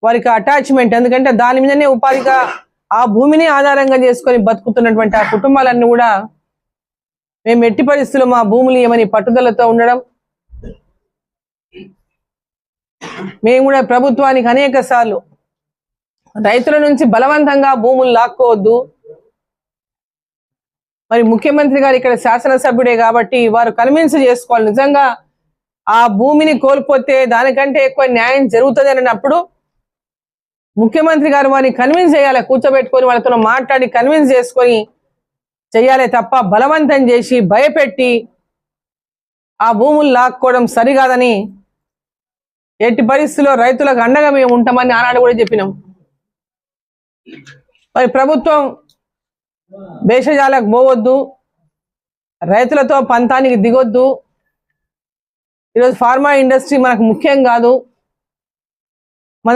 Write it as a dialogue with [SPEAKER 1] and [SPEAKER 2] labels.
[SPEAKER 1] వారికి అటాచ్మెంట్, ఎందుకంటే దాని మీదనే ఉపాధిగా ఆ భూమిని ఆధారంగా చేసుకొని బతుకుతున్నటువంటి ఆ కుటుంబాలన్నీ కూడా మేము ఎట్టి పరిస్థితుల్లో మా భూములు ఏమని పట్టుదలతో ఉండడం, మేము కూడా ప్రభుత్వానికి అనేక సార్లు రైతుల నుంచి బలవంతంగా భూములు లాక్కోవద్దు, మరి ముఖ్యమంత్రి గారు ఇక్కడ శాసనసభ్యుడే కాబట్టి వారు కన్విన్స్ చేసుకోవాలి, నిజంగా ఆ భూమిని కోల్పోతే దానికంటే ఎక్కువ న్యాయం జరుగుతుంది అన్నప్పుడు ముఖ్యమంత్రి గారు వారిని కన్విన్స్ చేయాలి, కూర్చోబెట్టుకొని వాళ్ళతో మాట్లాడి కన్విన్స్ చేసుకొని చెయ్యాలి తప్ప బలవంతం చేసి భయపెట్టి ఆ భూములు లాక్కోవడం సరికాదని ఎట్టి పరిస్థితుల్లో రైతులకు అండగా మేము ఉంటామని ఆనాడు కూడా చెప్పినాం. మరి ప్రభుత్వం భేషజాలకు పోవద్దు, రైతులతో పంతానికి దిగొద్దు. ఈరోజు ఫార్మా ఇండస్ట్రీ మనకు ముఖ్యం కాదు.